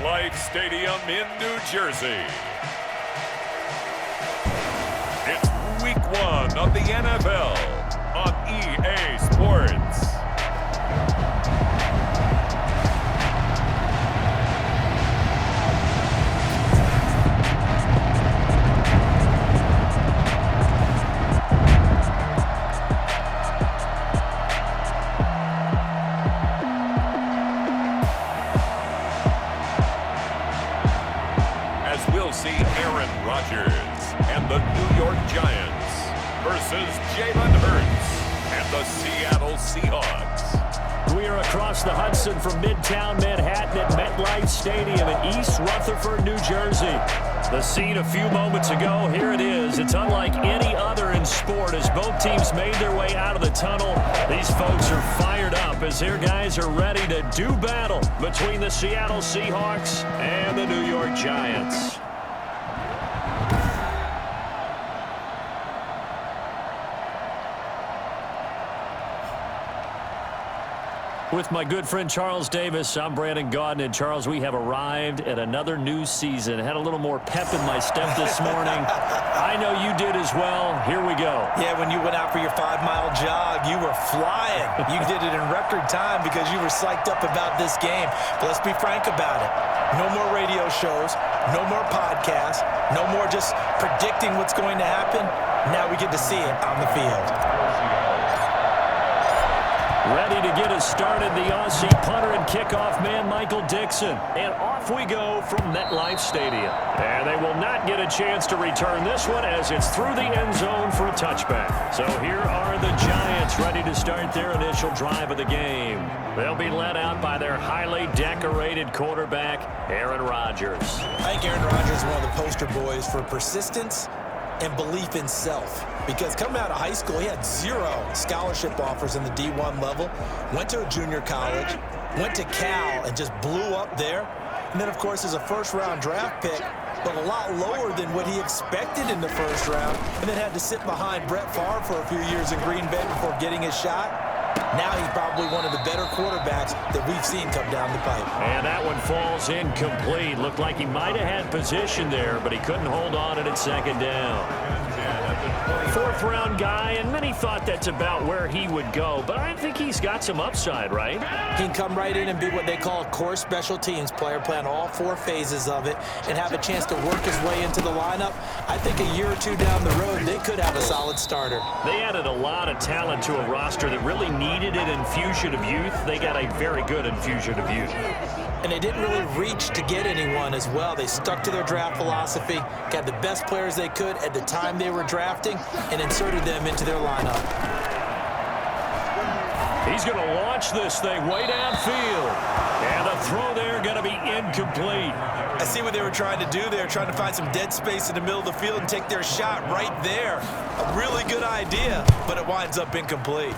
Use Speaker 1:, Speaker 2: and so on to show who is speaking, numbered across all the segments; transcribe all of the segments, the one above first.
Speaker 1: MetLife Stadium in New Jersey. It's Week 1 of the NFL on EA Sports. And the New York Giants versus Jalen Hurts and the Seattle Seahawks.
Speaker 2: We are across the Hudson from Midtown Manhattan at MetLife Stadium in East Rutherford, New Jersey. The scene a few moments ago, here it is. It's unlike any other in sport as both teams made their way out of the tunnel. These folks are fired up as their guys are ready to do battle between the Seattle Seahawks and the New York Giants. With my good friend Charles Davis, I'm Brandon Gaudin. And Charles, we have arrived at another new season. Had a little more pep in my step this morning. I know you did as well. Here we go.
Speaker 3: Yeah, when you went out for your 5-mile jog, you were flying. You did it in record time because you were psyched up about this game. But let's be frank about it. No more radio shows, no more podcasts, no more just predicting what's going to happen. Now we get to see it on the field.
Speaker 2: Ready to get us started, the Aussie punter and kickoff man, Michael Dixon. And off we go from MetLife Stadium. And they will not get a chance to return this one as it's through the end zone for a touchback. So here are the Giants ready to start their initial drive of the game. They'll be led out by their highly decorated quarterback, Aaron Rodgers.
Speaker 3: I think Aaron Rodgers is one of the poster boys for persistence and belief in self. Because coming out of high school, he had 0 scholarship offers in the D1 level, went to a junior college, went to Cal and just blew up there. And then, of course, as a first-round draft pick, but a lot lower than what he expected in the first round, and then had to sit behind Brett Favre for a few years in Green Bay before getting his shot. Now he's probably one of the better quarterbacks that we've seen come down the pipe.
Speaker 2: And that one falls incomplete. Looked like he might have had position there, but he couldn't hold on at second down. Fourth-round guy, and many thought that's about where he would go, but I think he's got some upside, right?
Speaker 3: He can come right in and be what they call a core special teams player, playing all 4 phases of it, and have a chance to work his way into the lineup. I think a year or 2 down the road, they could have a solid starter.
Speaker 2: They added a lot of talent to a roster that really needed an infusion of youth. They got a very good infusion of youth.
Speaker 3: And they didn't really reach to get anyone as well. They stuck to their draft philosophy, got the best players they could at the time they were drafting, and inserted them into their lineup.
Speaker 2: He's going to launch this thing way downfield. And the throw there going to be incomplete.
Speaker 3: I see what they were trying to do there, trying to find some dead space in the middle of the field and take their shot right there. A really good idea, but it winds up incomplete.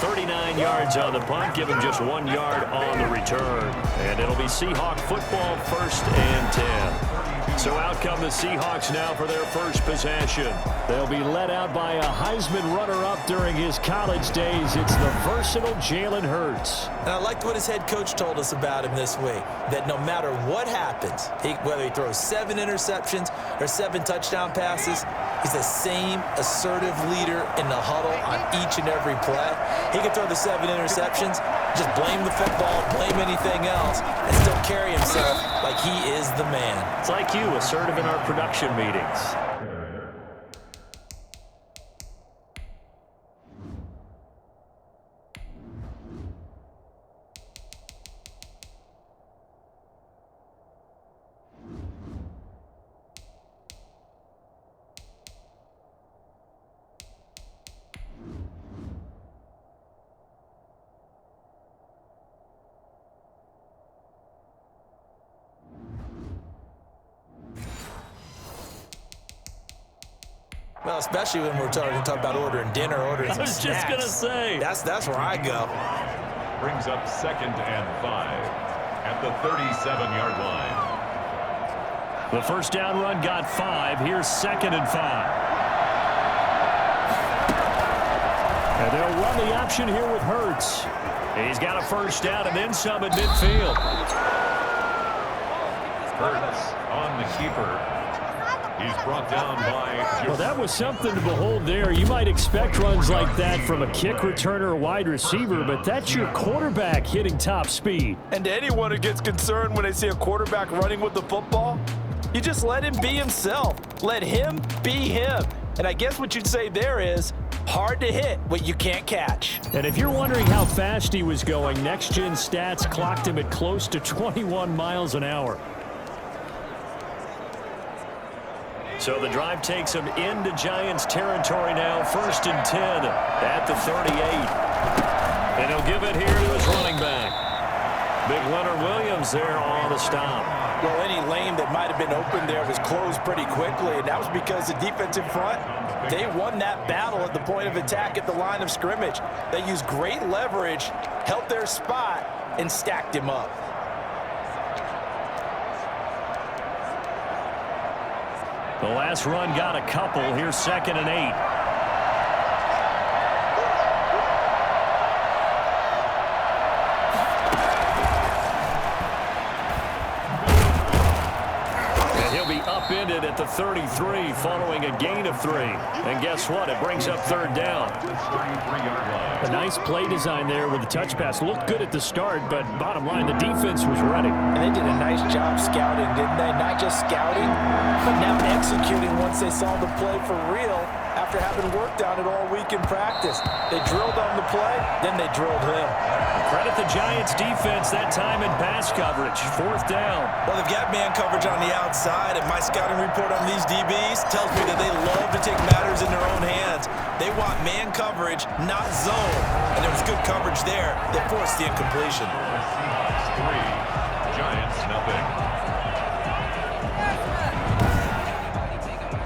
Speaker 2: 39 yards on the punt, give him just 1 yard on the return. And it'll be Seahawk football, 1st and 10. So out come the Seahawks now for their first possession. They'll be led out by a Heisman runner-up during his college days. It's the versatile Jalen Hurts.
Speaker 3: And I liked what his head coach told us about him this week, that no matter what happens, whether he throws 7 interceptions or 7 touchdown passes, he's the same assertive leader in the huddle on each and every play. He can throw the 7 interceptions, just blame the football, blame anything else, and still carry himself like he is the man.
Speaker 2: It's like you, assertive in our production meetings.
Speaker 3: Well, especially when we're talking about ordering dinner, ordering some snacks.
Speaker 2: I was just going to say.
Speaker 3: That's where I go.
Speaker 1: Brings up 2nd and 5 at the 37-yard line.
Speaker 2: The first down run got 5. Here's 2nd and 5. And they'll run the option here with Hurts. He's got a first down and then some at midfield.
Speaker 1: Hurts on the keeper. He's brought down by...
Speaker 2: Well, that was something to behold there. You might expect runs like that from a kick returner or wide receiver, but that's your quarterback hitting top speed.
Speaker 3: And to anyone who gets concerned when they see a quarterback running with the football, you just let him be himself. Let him be him. And I guess what you'd say there is hard to hit what you can't catch.
Speaker 2: And if you're wondering how fast he was going, next-gen stats clocked him at close to 21 miles an hour. So the drive takes him into Giants territory now, 1st and 10 at the 38. And he'll give it here to his running back. Big Leonard Williams there on the stop.
Speaker 3: Well, any lane that might have been open there was closed pretty quickly, and that was because the defensive front, they won that battle at the point of attack at the line of scrimmage. They used great leverage, held their spot, and stacked him up.
Speaker 2: The last run got a couple. Here's 2nd and 8. Upended at the 33 following a gain of 3. And guess what? It brings up 3rd down. A nice play design there with the touch pass. Looked good at the start, but bottom line, the defense was ready.
Speaker 3: And they did a nice job scouting, didn't they? Not just scouting, but now executing once they saw the play for real after having worked on it all week in practice. They drilled on the play, then they drilled him.
Speaker 2: Credit the Giants defense that time in pass coverage. 4th down.
Speaker 3: Well, they've got man coverage on the outside, and my scouting report on these DBs tells me that they love to take matters in their own hands. They want man coverage, not zone. And there was good coverage there that forced the incompletion.
Speaker 1: Seahawks 3, Giants nothing.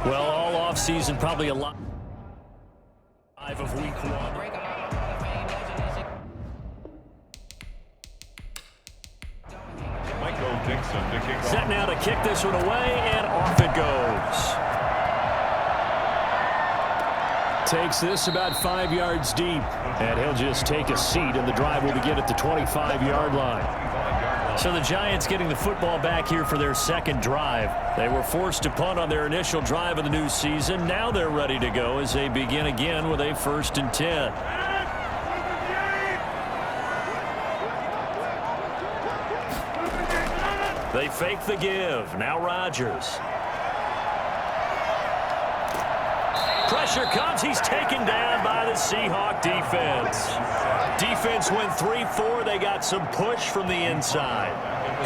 Speaker 2: Well, all offseason, probably a lot of week 1. Set now to kick this one away, and off it goes. Takes this about 5 yards deep, and he'll just take a seat, and the drive will begin at the 25-yard line. So the Giants getting the football back here for their 2nd drive. They were forced to punt on their initial drive of the new season. Now they're ready to go as they begin again with a 1st and 10. They fake the give. Now Rodgers. Pressure comes. He's taken down by the Seahawk defense. Defense went 3-4. They got some push from the inside.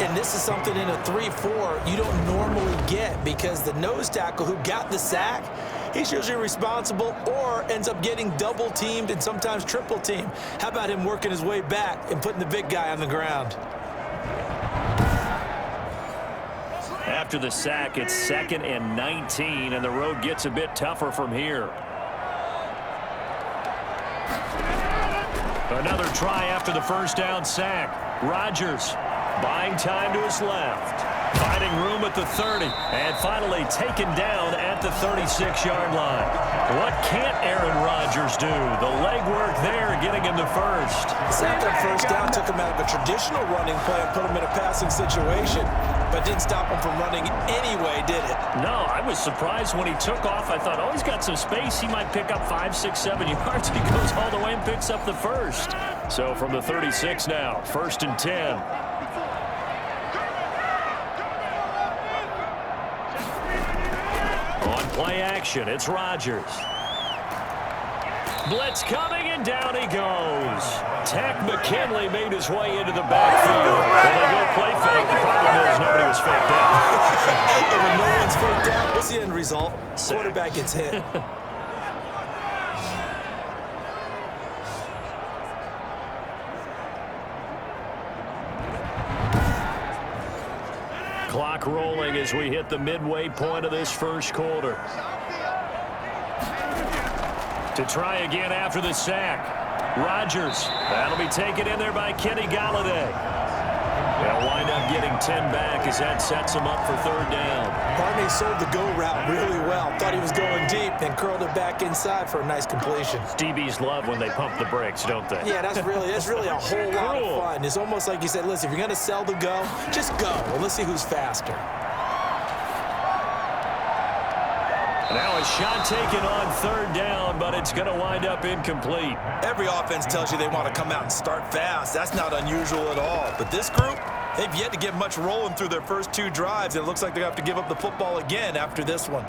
Speaker 3: And this is something in a 3-4 you don't normally get because the nose tackle who got the sack, he's usually responsible or ends up getting double-teamed and sometimes triple-teamed. How about him working his way back and putting the big guy on the ground?
Speaker 2: After the sack, it's 2nd and 19, and the road gets a bit tougher from here. Another try after the first down sack. Rodgers buying time to his left. Finding room at the 30, and finally taken down at the 36-yard line. What can't Aaron Rodgers do? The legwork there getting him the first.
Speaker 3: Sack on first down took him out of a traditional running play and put him in a passing situation, but didn't stop him from running anyway, did it?
Speaker 2: No, I was surprised when he took off. I thought, oh, he's got some space. He might pick up 5, 6, 7 yards. He goes all the way and picks up the first. So from the 36 now, 1st and 10. Play action. It's Rodgers. Blitz coming, and down he goes. Tech McKinley made his way into the backfield. Well, they go play fake. The problem is nobody was faked out.
Speaker 3: When no one's faked out, what's the end result? Quarterback gets hit.
Speaker 2: Clock rolling as we hit the midway point of this first quarter. To try again after the sack. Rodgers. That'll be taken in there by Kenny Galladay. They'll wind up getting 10 back as that sets them up for third down.
Speaker 3: Barney sold the go route really well. Thought he was going deep, then curled it back inside for a nice completion.
Speaker 2: DBs love when they pump the brakes, don't they?
Speaker 3: Yeah, that's really a whole lot of fun. It's almost like you said, listen, if you're going to sell the go, just go. Well, let's see who's faster.
Speaker 2: Now a shot taken on third down, but it's going to wind up incomplete.
Speaker 3: Every offense tells you they want to come out and start fast. That's not unusual at all. But this group, they've yet to get much rolling through their first 2 drives. It looks like they're going to have to give up the football again after this one.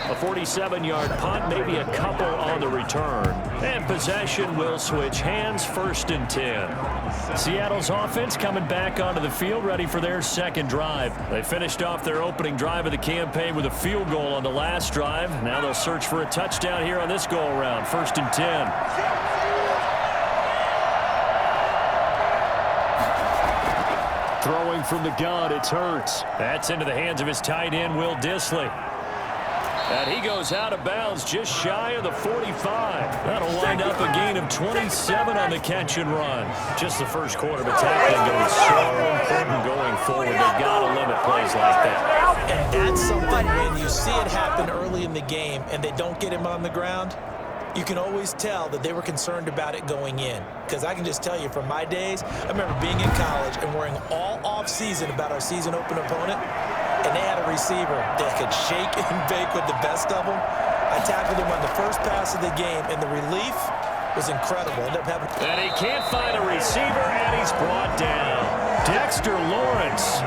Speaker 2: A 47-yard punt, maybe a couple on the return. And possession will switch hands, 1st and 10. Seattle's offense coming back onto the field, ready for their second drive. They finished off their opening drive of the campaign with a field goal on the last drive. Now they'll search for a touchdown here on this go-around, 1st and 10. Throwing from the gun, it's Hurts. That's into the hands of his tight end, Will Dissly. And he goes out of bounds just shy of the 45. That'll wind up a gain of 27 on the catch and run. Just the first quarter, but tackling going to be so important going forward. They've got to limit plays like that.
Speaker 3: And that's something when you see it happen early in the game and they don't get him on the ground, you can always tell that they were concerned about it going in. Because I can just tell you from my days, I remember being in college and worrying all off-season about our season open opponent. And they had a receiver that could shake and bake with the best of them. I tackled him on the first pass of the game, and the relief was incredible. Ended up having...
Speaker 2: And he can't find a receiver, and he's brought down. Dexter Lawrence.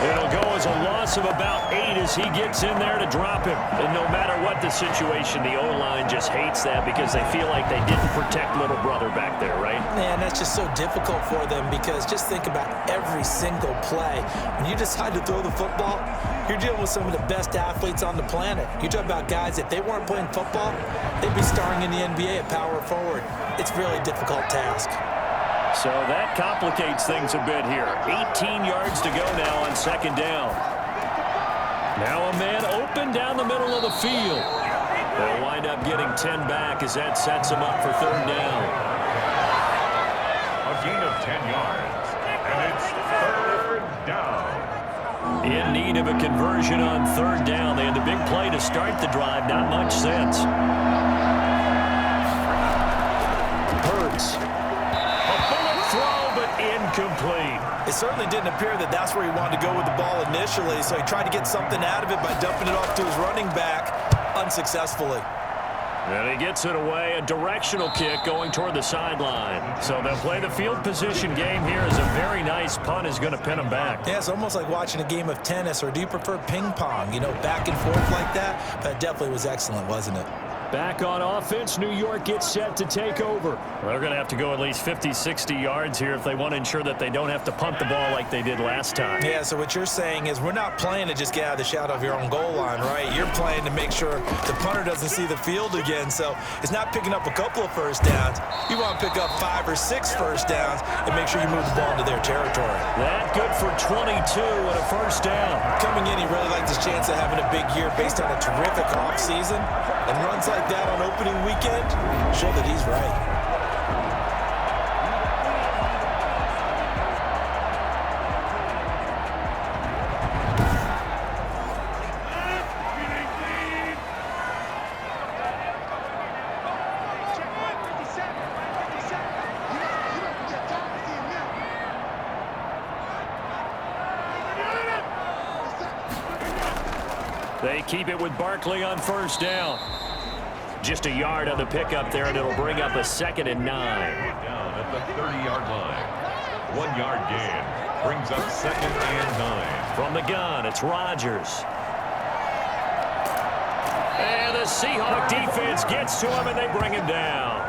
Speaker 2: It'll go as a loss of about 8 as he gets in there to drop him. And no matter what the situation, the O-line just hates that because they feel like they didn't protect little brother back there, right?
Speaker 3: Man, that's just so difficult for them because just think about every single play. When you decide to throw the football, you're dealing with some of the best athletes on the planet. You talk about guys, if they weren't playing football, they'd be starring in the NBA at power forward. It's a really difficult task.
Speaker 2: So that complicates things a bit here. 18 yards to go now on second down. Now a man open down the middle of the field. They'll wind up getting 10 back as that sets them up for third down.
Speaker 1: A gain of 10 yards, and it's third down.
Speaker 2: In need of a conversion on third down. They had the big play to start the drive. Not much sense. Hurts. Incomplete.
Speaker 3: It certainly didn't appear that that's where he wanted to go with the ball initially, so he tried to get something out of it by dumping it off to his running back unsuccessfully.
Speaker 2: And he gets it away, a directional kick going toward the sideline. So they'll play the field position game here as a very nice punt is going to pin them back.
Speaker 3: Yeah, it's almost like watching a game of tennis, or do you prefer ping pong? You know, back and forth like that? But it definitely was excellent, wasn't it?
Speaker 2: Back on offense, New York gets set to take over. They're going to have to go at least 50, 60 yards here if they want to ensure that they don't have to punt the ball like they did last time.
Speaker 3: Yeah, so what you're saying is we're not playing to just get out of the shadow of your own goal line, right? You're playing to make sure the punter doesn't see the field again. So it's not picking up a couple of first downs. You want to pick up 5 or 6 first downs and make sure you move the ball into their territory.
Speaker 2: That good for 22 and a first down.
Speaker 3: Coming in, he really liked his chance of having a big year based on a terrific offseason. And runs like that on opening weekend show that he's right.
Speaker 2: They keep it with Barkley on first down. Just a yard on the pickup there, and it'll bring up a 2nd and 9.
Speaker 1: Down at the 30-yard line. 1 yard gain brings up 2nd and 9.
Speaker 2: From the gun, it's Rodgers. And the Seahawks defense gets to him, and they bring him down.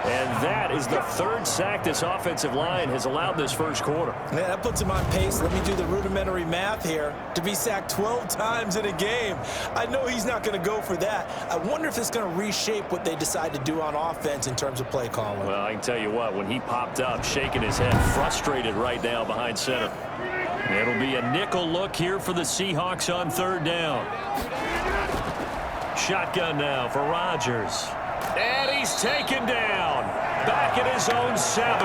Speaker 2: And that is the 3rd sack this offensive line has allowed this first quarter.
Speaker 3: Yeah, that puts him on pace. Let me do the rudimentary math here. To be sacked 12 times in a game. I know he's not going to go for that. I wonder if it's going to reshape what they decide to do on offense in terms of play calling.
Speaker 2: Well, I can tell you what, when he popped up, shaking his head, frustrated right now behind center. It'll be a nickel look here for the Seahawks on third down. Shotgun now for Rodgers. And he's taken down. back at his own 7.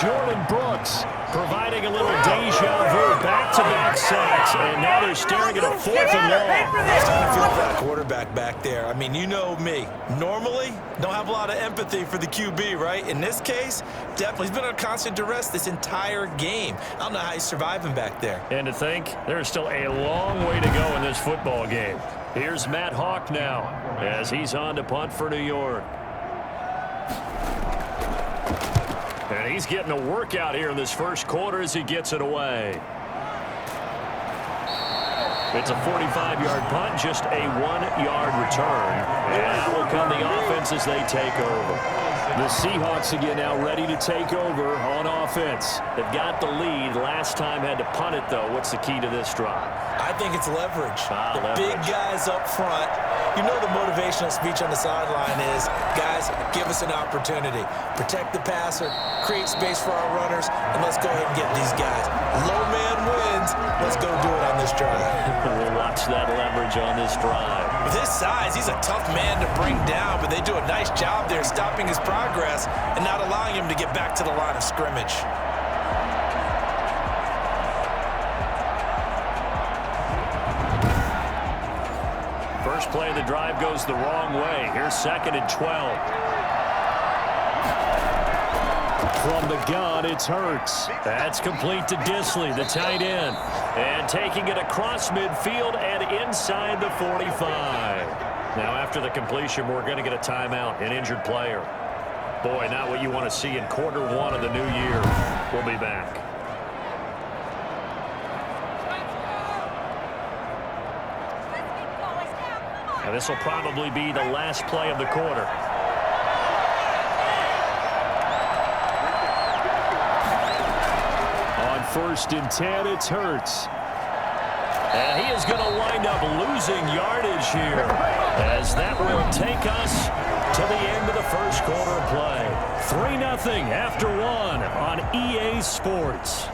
Speaker 2: Jordan Brooks providing a little deja vu, back-to-back sacks, and now they're staring at a 4th and long.
Speaker 3: It's time to feel for that quarterback back there. I mean, you know me. Normally, don't have a lot of empathy for the QB, right? In this case, definitely. He's been on constant duress this entire game. I don't know how he's surviving back there.
Speaker 2: And to think, there's still a long way to go in this football game. Here's Matt Hawk now as he's on to punt for New York. And he's getting a workout here in this first quarter as he gets it away. It's a 45-yard punt, just a 1-yard return. And that will come the offense as they take over. The Seahawks again now ready to take over on offense. They've got the lead. Last time had to punt it, though. What's the key to this drive?
Speaker 3: I think it's leverage. The
Speaker 2: leverage.
Speaker 3: Big guys up front. You know the motivational speech on the sideline is, guys, give us an opportunity. Protect the passer, create space for our runners, and let's go ahead and get these guys. Low man wins. Let's go do it on this drive.
Speaker 2: We'll watch that leverage on this drive.
Speaker 3: With his size, he's a tough man to bring down, but they do a nice job there stopping his progress and not allowing him to get back to the line of scrimmage.
Speaker 2: First play of the drive goes the wrong way. Here's 2nd and 12. From the gun, it's Hurts. That's complete to Disley, the tight end. And taking it across midfield and inside the 45. Now, after the completion, we're going to get a timeout, an injured player. Boy, not what you want to see in quarter 1 of the new year. We'll be back. Now, this will probably be the last play of the quarter. On 1st and 10, it's Hurts. And he is going to wind up losing yardage here, as that will take us to the end of the first quarter of play. 3-0 after 1 on EA Sports.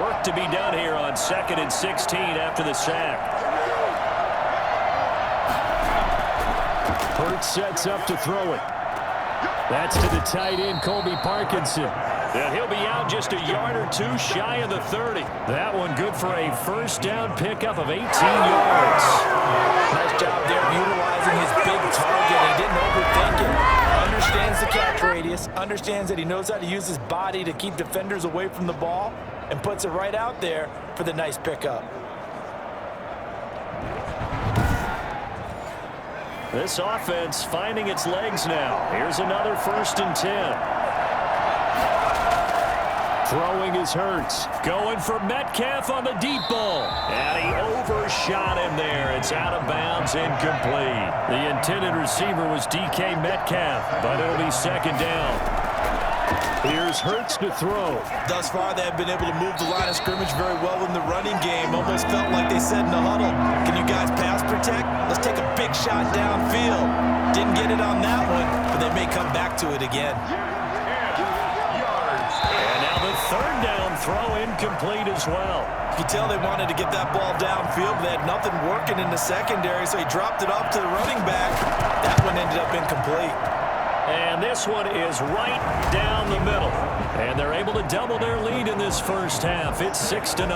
Speaker 2: Work to be done here on 2nd and 16 after the sack. Hurts sets up to throw it. That's to the tight end, Colby Parkinson. And he'll be out just a yard or 2 shy of the 30. That one good for a first down pickup of 18 yards.
Speaker 3: Nice job there of utilizing his big target. He didn't overthink it. Understands the catch radius. Understands that he knows how to use his body to keep defenders away from the ball. And puts it right out there for the nice pickup.
Speaker 2: This offense finding its legs now. Here's another 1st and 10. Throwing is Hurts. Going for Metcalf on the deep ball. And he overshot him there. It's out of bounds, incomplete. The intended receiver was DK Metcalf, but it'll be 2nd down. Here's Hurts to throw.
Speaker 3: Thus far, they have been able to move the line of scrimmage very well in the running game. Almost felt like they said in the huddle, can you guys pass protect? Let's take a big shot downfield. Didn't get it on that one, but they may come back to it again.
Speaker 2: And now the 3rd down throw incomplete as well.
Speaker 3: You can tell they wanted to get that ball downfield, but they had nothing working in the secondary, so he dropped it off to the running back. That one ended up incomplete.
Speaker 2: And this one is right down the middle. And they're able to double their lead in this first half. It's 6-0.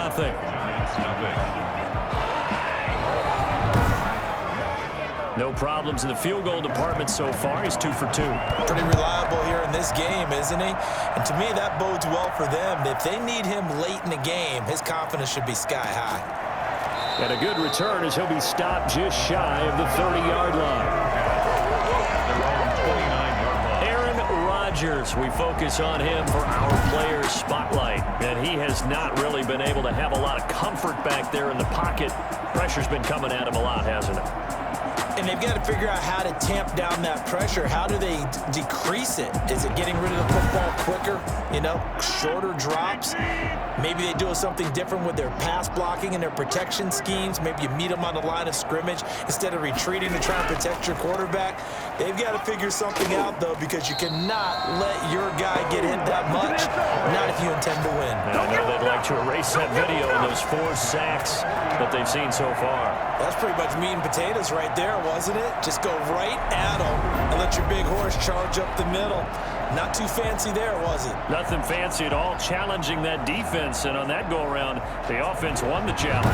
Speaker 2: No problems in the field goal department so far. He's 2 for 2.
Speaker 3: Pretty reliable here in this game, isn't he? And to me, that bodes well for them. If they need him late in the game, his confidence should be sky high.
Speaker 2: And a good return as he'll be stopped just shy of the 30-yard line. We focus on him for our players spotlight, and he has not really been able to have a lot of comfort back there in the pocket. Pressure's been coming at him a lot, hasn't it?
Speaker 3: And they've got to figure out how to tamp down that pressure. How do they decrease it? Is it getting rid of the football quicker? You know, shorter drops? Maybe they do something different with their pass blocking and their protection schemes. Maybe you meet them on the line of scrimmage instead of retreating to try and protect your quarterback. They've got to figure something out, though, because you cannot let your guy get hit that much, not if you intend to win.
Speaker 2: And I know they'd like to erase that video and those 4 sacks that they've seen so far.
Speaker 3: That's pretty much meat and potatoes right there, wasn't it? Just go right at them and let your big horse charge up the middle. Not too fancy there, was it?
Speaker 2: Nothing fancy at all, challenging that defense, and on that go-around, the offense won the challenge.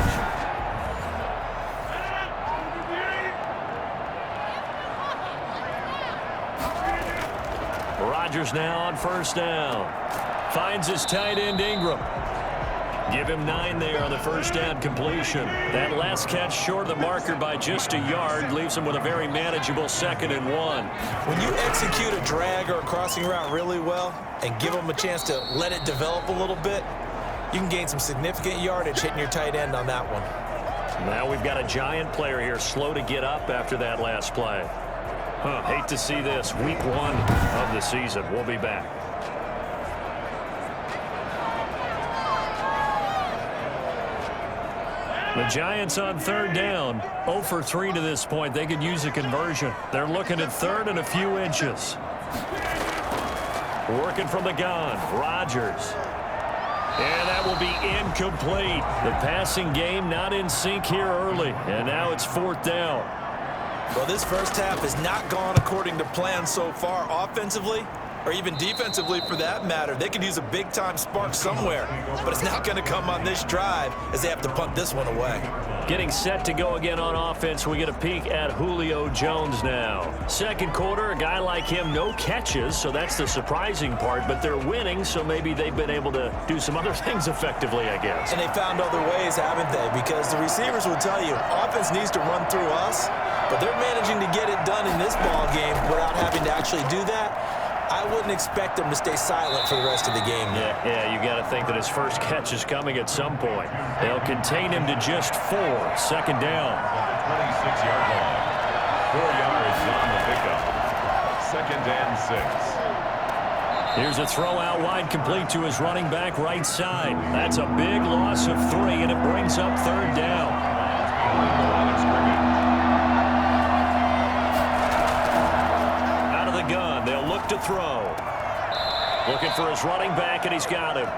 Speaker 2: Rodgers now on first down. Finds his tight end Ingram. Give him 9 there on the first down completion. That last catch short of the marker by just a yard leaves him with a very manageable 2nd and 1.
Speaker 3: When you execute a drag or a crossing route really well and give them a chance to let it develop a little bit, you can gain some significant yardage hitting your tight end on that one.
Speaker 2: Now we've got a Giant player here slow to get up after that last play. Hate to see this. Week 1 of the season. We'll be back. The Giants on 3rd down. 0 for 3 to this point. They could use a conversion. They're looking at 3rd and a few inches. Working from the gun. Rodgers. And that will be incomplete. The passing game not in sync here early. And now it's 4th down.
Speaker 3: Well, this first half has not gone according to plan so far offensively, or even defensively for that matter. They could use a big-time spark somewhere, but it's not going to come on this drive as they have to punt this one away.
Speaker 2: Getting set to go again on offense, we get a peek at Julio Jones now. Second quarter, a guy like him, no catches, so that's the surprising part, but they're winning, so maybe they've been able to do some other things effectively, I guess.
Speaker 3: And they found other ways, haven't they? Because the receivers will tell you, offense needs to run through us, but they're managing to get it done in this ball game without having to actually do that. I wouldn't expect them to stay silent for the rest of the game.
Speaker 2: Yeah, you got to think that his first catch is coming at some point. They'll contain him to just 4. 2nd down.
Speaker 1: 26-yard line. 4 yards on the pickup. 2nd and 6.
Speaker 2: Here's a throw out wide, complete to his running back right side. That's a big loss of 3, and it brings up 3rd down. To throw. Looking for his running back, and he's got him.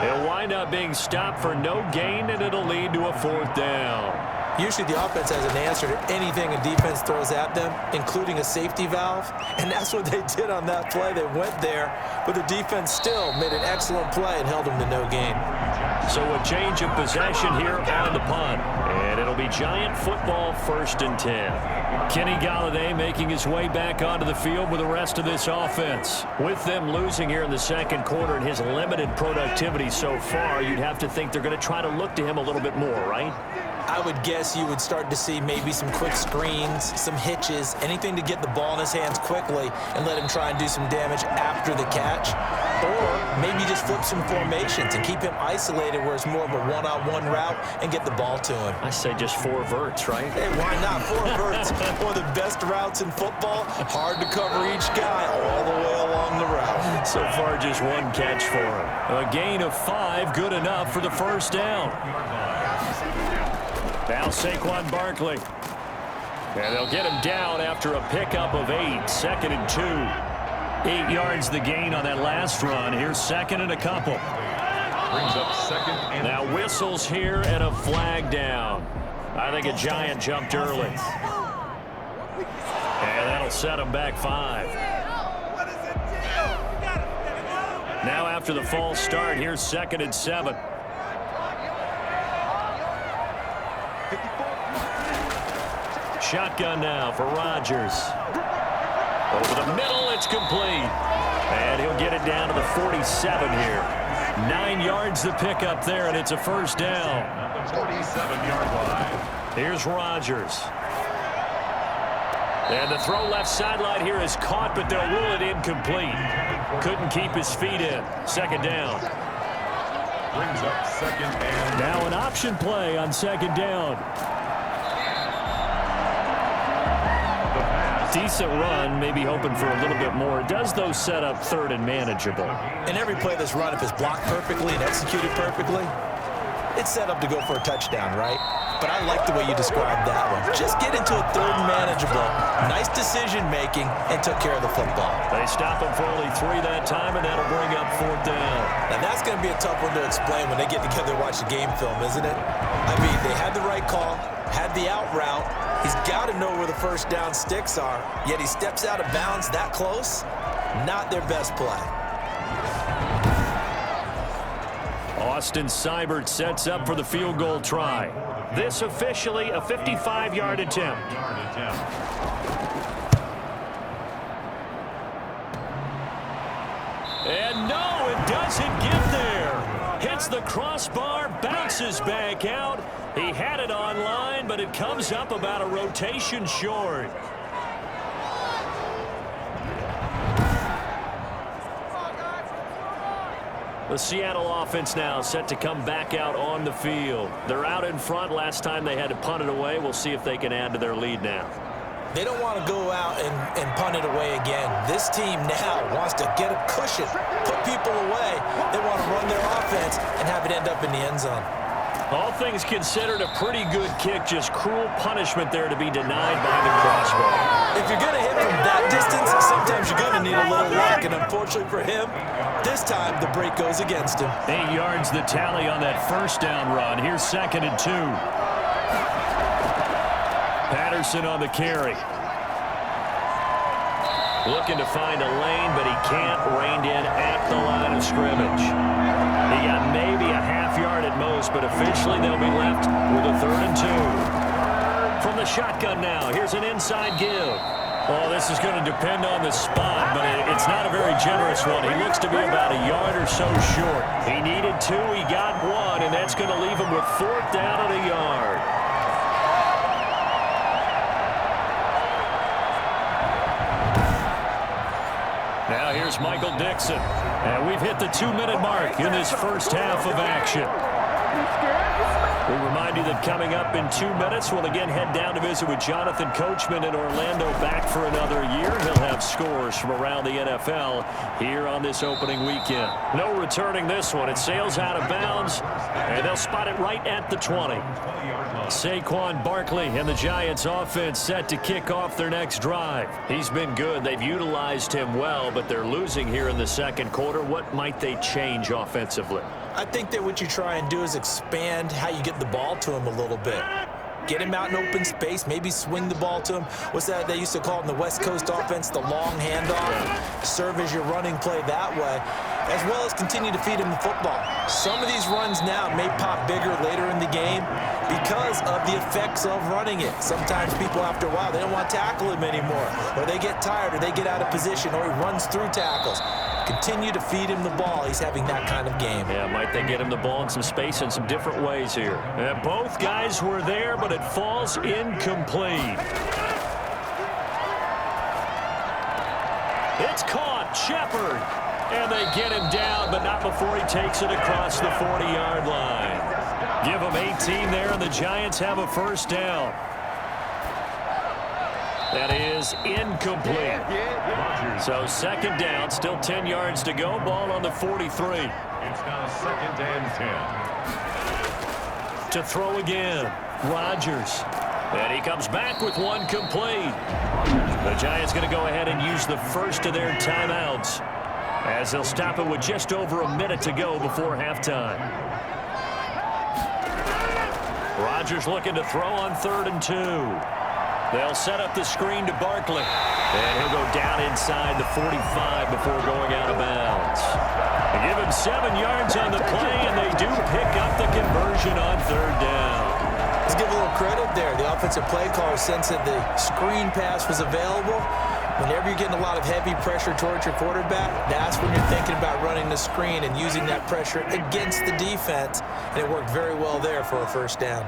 Speaker 2: He'll wind up being stopped for no gain, and it'll lead to a 4th down.
Speaker 3: Usually the offense has an answer to anything a defense throws at them, including a safety valve, and that's what they did on that play. They went there, but the defense still made an excellent play and held them to no gain.
Speaker 2: So a change of possession here on the punt, and it'll be Giant football 1st and 10. Kenny Golladay making his way back onto the field with the rest of this offense. With them losing here in the second quarter and his limited productivity so far, you'd have to think they're going to try to look to him a little bit more, right?
Speaker 3: I would guess you would start to see maybe some quick screens, some hitches, anything to get the ball in his hands quickly and let him try and do some damage after the catch. Or maybe just flip some formations and keep him isolated where it's more of a one-on-one route and get the ball to him.
Speaker 2: I say just 4 verts, right?
Speaker 3: Hey, why not? 4 verts. One of the best routes in football. Hard to cover each guy all the way along the route.
Speaker 2: So far, just 1 catch for him. A gain of 5, good enough for the first down. Now Saquon Barkley. And they'll get him down after a pickup of 8. 2nd and 2. 8 yards the gain on that last run. Here's 2nd and a couple.
Speaker 1: Brings up 2nd and
Speaker 2: now whistles here and a flag down. I think a Giant jumped early. And that'll set him back 5. Now after the false start, here's 2nd and 7. Shotgun now for Rodgers. Over the middle, it's complete. And he'll get it down to the 47 here. 9 yards to pick up there, and it's a first down.
Speaker 1: 47-yard line.
Speaker 2: Here's Rodgers. And the throw left sideline here is caught, but they'll rule it incomplete. Couldn't keep his feet in. 2nd down.
Speaker 1: Brings up 2nd and
Speaker 2: now an option play on 2nd down. Decent run, maybe hoping for a little bit more. It does, though, set up 3rd and manageable.
Speaker 3: And every play that's run, if it's blocked perfectly and executed perfectly, it's set up to go for a touchdown, right? but I like the way you described that one. Just get into a third and manageable, nice decision-making, and took care of the football.
Speaker 2: They stop him for only 3 that time, and that'll bring up 4th down.
Speaker 3: Now, that's going to be a tough one to explain when they get together and watch the game film, isn't it? I mean, they had the right call, had the out route. He's got to know where the first down sticks are, yet he steps out of bounds that close. Not their best play.
Speaker 2: Austin Seibert sets up for the field goal try. This officially a 55-yard attempt. And no, it doesn't get there. Hits the crossbar, bounces back out. He had it on line, but it comes up about a rotation short. The Seattle offense now set to come back out on the field. They're out in front. Last time they had to punt it away. We'll see if they can add to their lead now.
Speaker 3: They don't want to go out and punt it away again. This team now wants to get a cushion, put people away. They want to run their offense and have it end up in the end zone.
Speaker 2: All things considered, a pretty good kick. Just cruel punishment there to be denied by the crossbar.
Speaker 3: If you're going to hit from that distance, sometimes you're going to need a little luck. And unfortunately for him, this time the break goes against him.
Speaker 2: 8 yards the tally on that first down run. Here's 2nd and 2. Patterson on the carry. Looking to find a lane, but he can't. Reined in at the line of scrimmage. He got maybe a half yard at most, but officially they'll be left with a 3rd and 2. From the shotgun now, here's an inside give. Oh, this is going to depend on the spot, but it's not a very generous one. He looks to be about a yard or so short. He needed 2, he got 1, and that's going to leave him with 4th down and a yard. Now here's Michael Dixon. And we've hit the 2-minute mark in this first half of action. We remind you that coming up in 2 minutes, we'll again head down to visit with Jonathan Coachman in Orlando, back for another year. He'll have scores from around the NFL here on this opening weekend. No returning this one. It sails out of bounds, and they'll spot it right at the 20. Saquon Barkley and the Giants offense set to kick off their next drive. He's been good. They've utilized him well, but they're losing here in the second quarter. What might they change offensively?
Speaker 3: I think that what you try and do is expand how you get the ball to him a little bit. Get him out in open space, maybe swing the ball to him. What's that they used to call it in the West Coast offense, the long handoff? Serve as your running play that way, as well as continue to feed him the football. Some of these runs now may pop bigger later in the game because of the effects of running it. Sometimes people, after a while, they don't want to tackle him anymore, or they get tired, or they get out of position, or he runs through tackles. Continue to feed him the ball. He's having that kind of game.
Speaker 2: Yeah, might they get him the ball in some space in some different ways here. Both guys were there, but it falls incomplete. It's caught. Shepard. And they get him down, but not before he takes it across the 40-yard line. Give him 18 there, and the Giants have a first down. That is incomplete. So 2nd down, still 10 yards to go. Ball on the 43.
Speaker 1: It's now 2nd and 10.
Speaker 2: To throw again, Rodgers. And he comes back with one complete. The Giants going to go ahead and use the first of their timeouts, as they'll stop it with just over a minute to go before halftime. Rodgers looking to throw on 3rd and 2. They'll set up the screen to Barkley. And he'll go down inside the 45 before going out of bounds. They give him 7 yards on the play, and they do pick up the conversion on 3rd down.
Speaker 3: Let's give a little credit there. The offensive play caller sensed that the screen pass was available. Whenever you're getting a lot of heavy pressure towards your quarterback, that's when you're thinking about running the screen and using that pressure against the defense. And it worked very well there for a first down.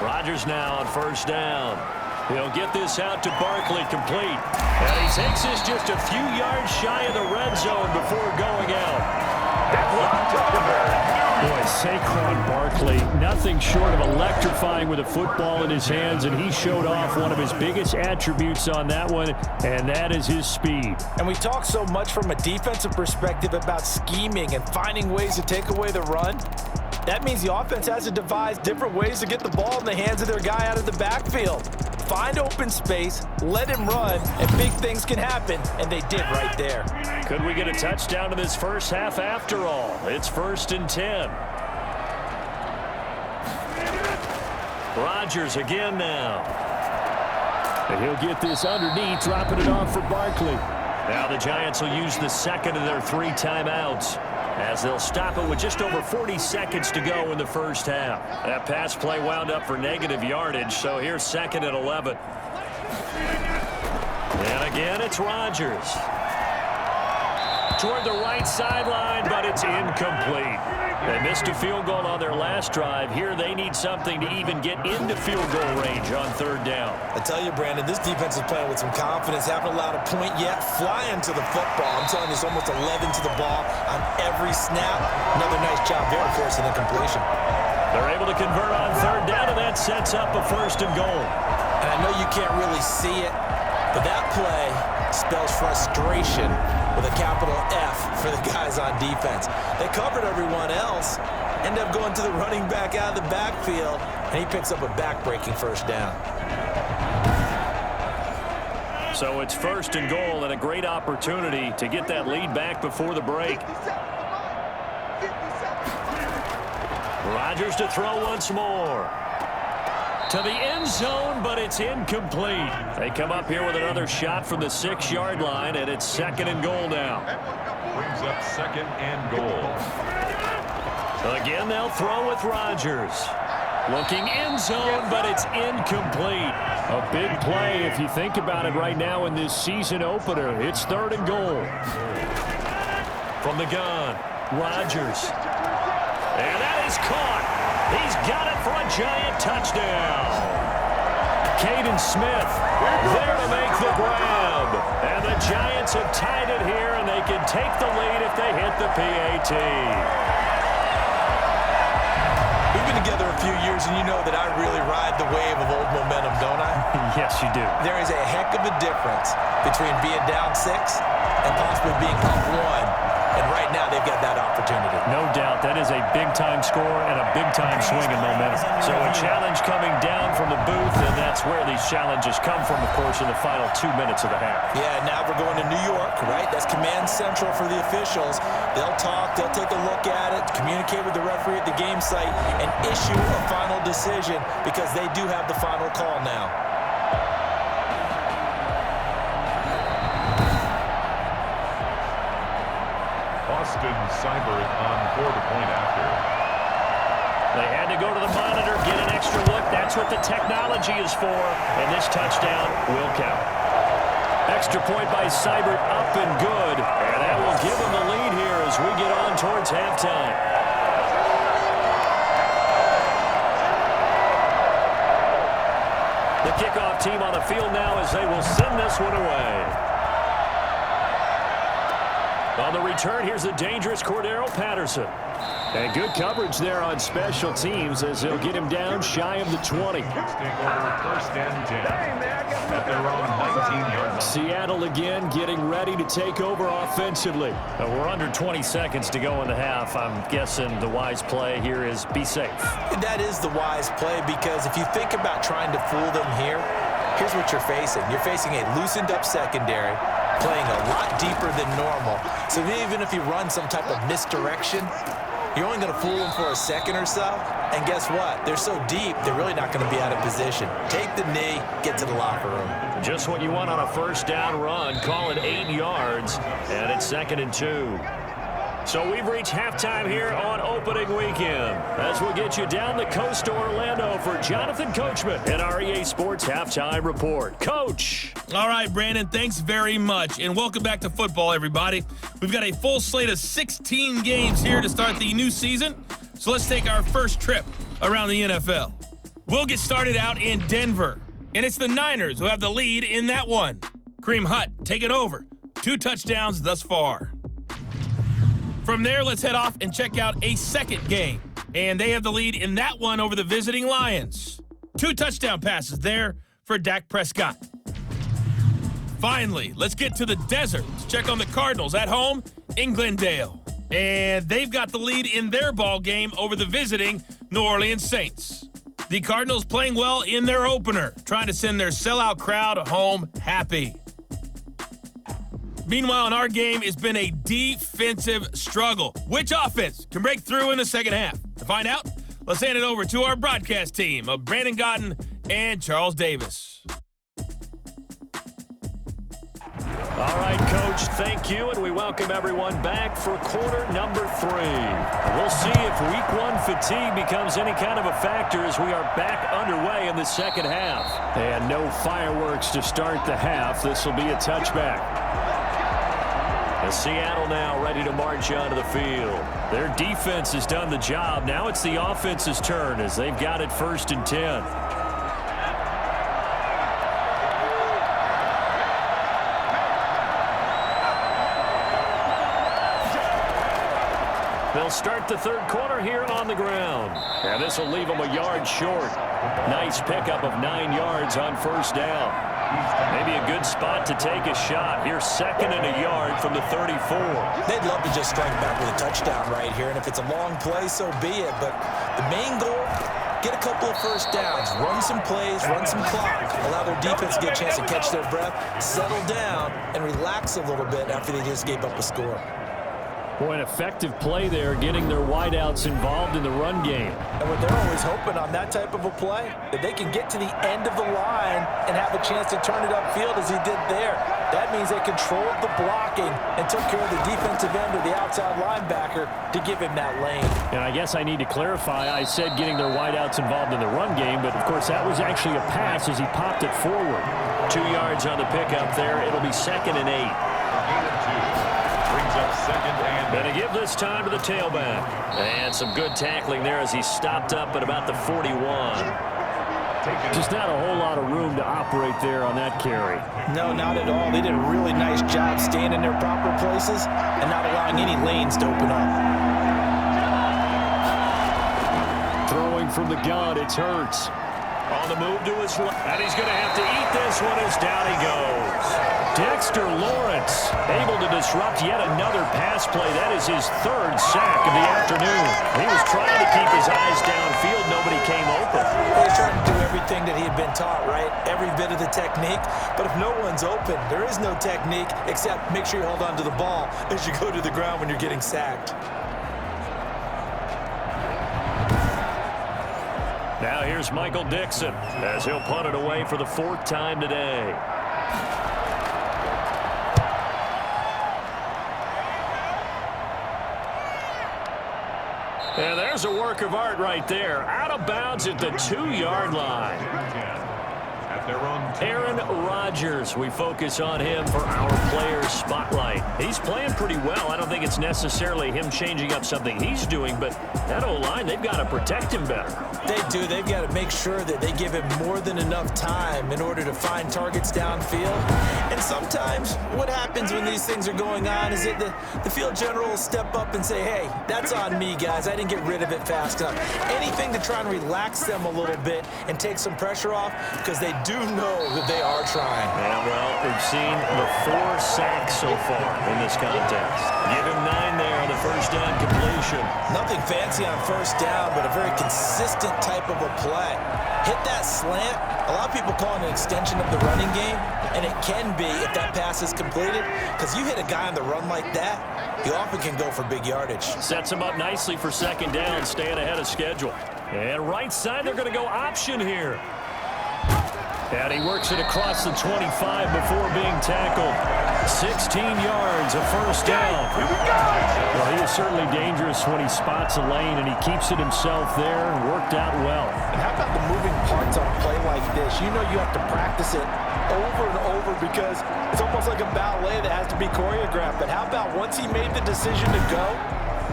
Speaker 2: Rodgers now on 1st down. He'll get this out to Barkley, complete. And he takes this just a few yards shy of the red zone before going out. Boy, Saquon Barkley, nothing short of electrifying with a football in his hands, and he showed off one of his biggest attributes on that one, and that is his speed.
Speaker 3: And we talk so much from a defensive perspective about scheming and finding ways to take away the run. That means the offense has to devise different ways to get the ball in the hands of their guy out of the backfield. Find open space, let him run, and big things can happen, and they did right there.
Speaker 2: Could we get a touchdown in this first half after all? It's 1st and 10. Rodgers again now.
Speaker 4: And he'll get this underneath, dropping it off for Barkley.
Speaker 2: Now the Giants will use the second of their 3 timeouts, as they'll stop it with just over 40 seconds to go in the first half. That pass play wound up for negative yardage, so here's 2nd and 11. And again, it's Rodgers. Toward the right sideline, but it's incomplete. They missed a field goal on their last drive. Here they need something to even get into field goal range on 3rd down.
Speaker 3: I tell you, Brandon, this defense is playing with some confidence. Haven't allowed a point yet. Flying to the football. I'm telling you, it's almost 11 to the ball on every snap. Another nice job there forcing the completion.
Speaker 2: They're able to convert on 3rd down, and that sets up a 1st and goal.
Speaker 3: And I know you can't really see it, but that play spells frustration with a capital F for the guys on defense. They covered everyone else, end up going to the running back out of the backfield, and he picks up a back-breaking 1st down.
Speaker 2: So it's 1st and goal, and a great opportunity to get that lead back before the break. Rodgers to throw once more. To the end zone, but it's incomplete. They come up here with another shot from the 6-yard line, and it's 2nd and goal now.
Speaker 1: Brings up 2nd and goal.
Speaker 2: Again, they'll throw with Rodgers. Looking end zone, but it's incomplete.
Speaker 4: A big play if you think about it right now in this season opener. It's 3rd and goal.
Speaker 2: From the gun, Rodgers. And that is caught. He's got it for a giant touchdown. Caden Smith there to make the grab. And the Giants have tied it here, and they can take the lead if they hit the PAT.
Speaker 3: We've been together a few years, and you know that I really ride the wave of old momentum, don't I?
Speaker 2: Yes, you do.
Speaker 3: There is a heck of a difference between being down 6 and possibly being up 1. And right now, they've got that opportunity.
Speaker 2: No doubt. That is a big-time score and a big-time swing in momentum. So a challenge coming down from the booth, and that's where these challenges come from, of course, in the final 2 minutes of the half.
Speaker 3: Yeah, now we're going to New York, right? That's command central for the officials. They'll talk, they'll take a look at it, communicate with the referee at the game site, and issue a final decision because they do have the final call now.
Speaker 1: Seibert on for the point after.
Speaker 2: They had to go to the monitor, get an extra look. That's what the technology is for, and this touchdown will count. Extra point by Seibert, up and good, and that will give them the lead here as we get on towards halftime. The kickoff team on the field now as they will send this one away. On the return, here's the dangerous Cordero Patterson.
Speaker 4: And good coverage there on special teams as they'll get him down shy of the 20.
Speaker 1: Take over 1st and 10 at their own 19-yard line.
Speaker 4: Seattle again getting ready to take over offensively.
Speaker 2: We're under 20 seconds to go in the half. I'm guessing the wise play here is be safe.
Speaker 3: That is the wise play because if you think about trying to fool them here, here's what you're facing. You're facing a loosened-up secondary, playing a lot deeper than normal. So even if you run some type of misdirection, you're only going to fool them for a second or so. And guess what? They're so deep, they're really not going to be out of position. Take the knee, get to the locker room.
Speaker 2: Just what you want on a 1st down run. Call it 8 yards, and it's 2nd and 2. So we've reached halftime here on opening weekend. As we'll get you down the coast to Orlando for Jonathan Coachman and our EA Sports Halftime Report. Coach!
Speaker 5: All right, Brandon, thanks very much. And welcome back to football, everybody. We've got a full slate of 16 games here to start the new season. So let's take our first trip around the NFL. We'll get started out in Denver. And it's the Niners who have the lead in that one. Kareem Hunt, take it over. 2 touchdowns thus far. From there, let's head off and check out a second game. And they have the lead in that one over the visiting Lions. 2 touchdown passes there for Dak Prescott. Finally, let's get to the desert to check on the Cardinals at home in Glendale. and they've got the lead in their ball game over the visiting New Orleans Saints. The Cardinals playing well in their opener, trying to send their sellout crowd home happy. Meanwhile, in our game, it's been a defensive struggle. Which offense can break through in the second half? To find out, let's hand it over to our broadcast team of Brandon Gotten and Charles Davis.
Speaker 2: All right, Coach, thank you, and we welcome everyone back for quarter number 3. We'll see if week 1 fatigue becomes any kind of a factor as we are back underway in the second half. And no fireworks to start the half. This will be a touchback. As Seattle now ready to march onto the field. Their defense has done the job. Now it's the offense's turn as they've got it 1st and 10. They'll start the third quarter here on the ground. And this will leave them a yard short. Nice pickup of 9 yards on 1st down. Maybe a good spot to take a shot. Here's 2nd and a yard from the 34.
Speaker 3: They'd love to just strike back with a touchdown right here, and if it's a long play, so be it. But the main goal, get a couple of 1st downs, run some plays, run some clock, allow their defense to get a chance to catch their breath, settle down, and relax a little bit after they just gave up a score.
Speaker 4: Boy, an effective play there, getting their wideouts involved in the run game.
Speaker 3: And what they're always hoping on that type of a play, that they can get to the end of the line and have a chance to turn it upfield as he did there. That means they controlled the blocking and took care of the defensive end or the outside linebacker to give him that lane.
Speaker 4: And I guess I need to clarify, I said getting their wideouts involved in the run game, but of course that was actually a pass as he popped it forward.
Speaker 2: 2 yards on the pickup there. It'll be 2nd and 8.
Speaker 1: Brings up 2nd and 8.
Speaker 2: Going to give this time to the tailback. And some good tackling there as he stopped up at about the 41.
Speaker 4: Just not a whole lot of room to operate there on that carry.
Speaker 3: No, not at all. They did a really nice job staying in their proper places and not allowing any lanes to open up.
Speaker 4: Throwing from the gun, it's Hurts.
Speaker 2: On the move to his left. And he's going to have to eat this one as down he goes. Dexter Lawrence able to disrupt yet another pass play. That is his 3rd sack of the afternoon. He was trying to keep his eyes downfield. Nobody came open.
Speaker 3: He was trying to do everything that he had been taught, right? Every bit of the technique. But if no one's open, there is no technique except make sure you hold on to the ball as you go to the ground when you're getting sacked.
Speaker 2: Now here's Michael Dixon as he'll punt it away for the 4th time today. And there's a work of art right there. Out of bounds at the 2-yard line. Aaron Rodgers, we focus on him for our players spotlight. He's playing pretty well. I don't think it's necessarily him changing up something he's doing, but that O-line, they've got to protect him better.
Speaker 3: They do. They've got to make sure that they give him more than enough time in order to find targets downfield. And sometimes what happens when these things are going on is that the field general will step up and say, hey, that's on me, guys. I didn't get rid of it fast enough. Anything to try and relax them a little bit and take some pressure off because they do know that they are trying.
Speaker 2: Yeah, well, we've seen the 4 sacks so far in this contest. Give him 9 there on the 1st down completion.
Speaker 3: Nothing fancy on 1st down, but a very consistent type of a play. Hit that slant. A lot of people call it an extension of the running game, and it can be if that pass is completed, because you hit a guy on the run like that, he often can go for big yardage.
Speaker 2: Sets him up nicely for 2nd down, staying ahead of schedule. And right side, they're going to go option here. And he works it across the 25 before being tackled. 16 yards, a 1st down. Here we go!
Speaker 4: Well, he is certainly dangerous when he spots a lane, and he keeps it himself there and worked out well.
Speaker 3: And how about the moving parts on a play like this? You know you have to practice it over and over because it's almost like a ballet that has to be choreographed. But how about once he made the decision to go,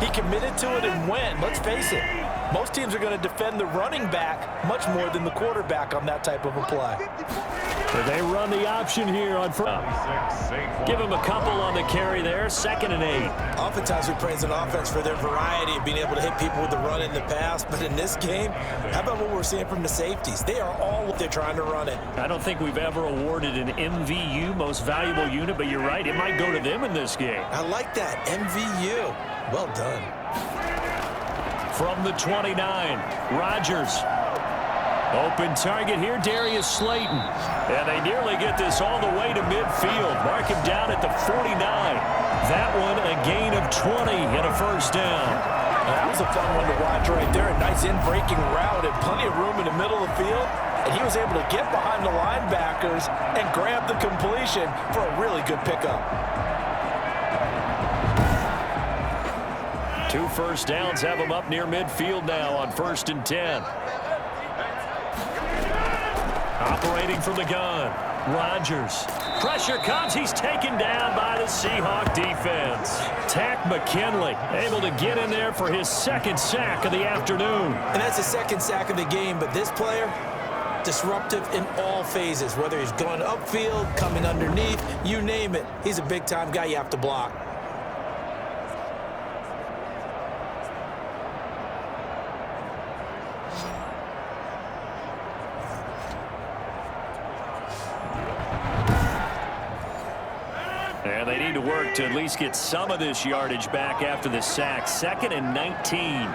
Speaker 3: he committed to it and went. Let's face it, Most teams are going to defend the running back much more than the quarterback on that type of a play.
Speaker 2: They run the option here on first. Give him a couple on the carry there, 2nd and 8.
Speaker 3: Oftentimes we praise an offense for their variety of being able to hit people with the run in the pass, but in this game, how about what we're seeing from the safeties? They are all what they're trying to run it.
Speaker 2: I don't think we've ever awarded an MVU, most valuable unit, but you're right, it might go to them in this game.
Speaker 3: I like that, MVU. Well done.
Speaker 2: From the 29, Rodgers. Open target here, Darius Slayton. And they nearly get this all the way to midfield. Mark him down at the 49. That one a gain of 20 and a first down.
Speaker 3: That was a fun one to watch right there. A nice in-breaking route and plenty of room in the middle of the field. And he was able to get behind the linebackers and grab the completion for a really good pickup.
Speaker 2: 2 first downs have him up near midfield now on 1st and 10. Operating from the gun, Rodgers. Pressure comes. He's taken down by the Seahawks defense. Tack McKinley able to get in there for his 2nd sack of the afternoon.
Speaker 3: And that's the 2nd sack of the game, but this player, disruptive in all phases, whether he's going upfield, coming underneath, you name it. He's a big-time guy you have to block.
Speaker 2: And they need to work to at least get some of this yardage back after the sack. 2nd and 19.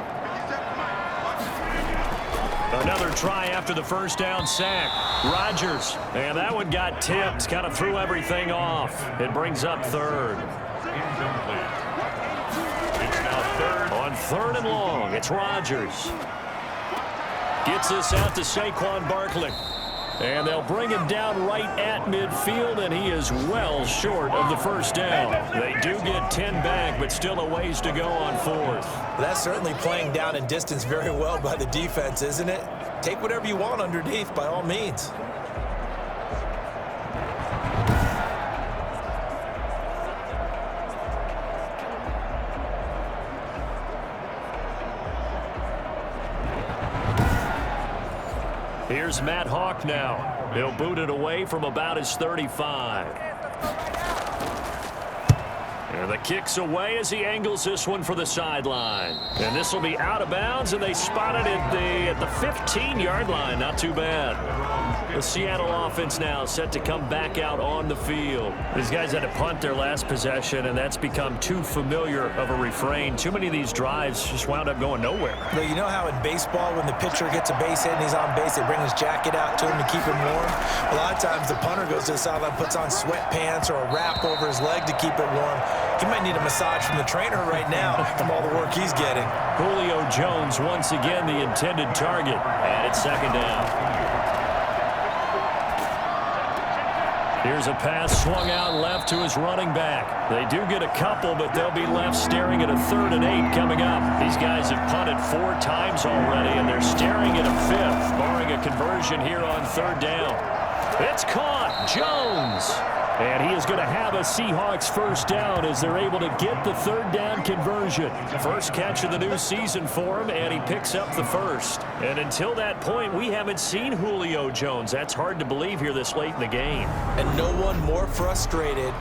Speaker 2: Another try after the first down sack. Rodgers. And that one got tipped. Kind of threw everything off. It brings up 3rd. It's now 3rd. On 3rd and long, it's Rodgers. Gets this out to Saquon Barkley. And they'll bring him down right at midfield, and he is well short of the first down. They do get 10 back, but still a ways to go on 4th.
Speaker 3: That's certainly playing down in distance very well by the defense, isn't it? Take whatever you want underneath, by all means.
Speaker 2: Here's Matt Hawk now. He'll boot it away from about his 35. And the kick's away as he angles this one for the sideline. And this will be out of bounds, and they spot it at the 15-yard line. Not too bad. The Seattle offense now set to come back out on the field. These guys had to punt their last possession, and that's become too familiar of a refrain. Too many of these drives just wound up going nowhere.
Speaker 3: Well, you know how in baseball when the pitcher gets a base hit and he's on base, they bring his jacket out to him to keep him warm? A lot of times the punter goes to the sideline, puts on sweatpants or a wrap over his leg to keep it warm. He might need a massage from the trainer right now from all the work he's getting.
Speaker 2: Julio Jones once again the intended target, and it's 2nd down. Here's a pass swung out left to his running back. They do get a couple, but they'll be left staring at a 3rd and 8 coming up. These guys have punted 4 times already, and they're staring at a 5th, barring a conversion here on 3rd down. It's caught. Jones. And he is going to have a Seahawks first down as they're able to get the 3rd down conversion. First catch of the new season for him, and he picks up the 1st. And until that point, we haven't seen Julio Jones. That's hard to believe here this late in the game.
Speaker 3: And no one more frustrated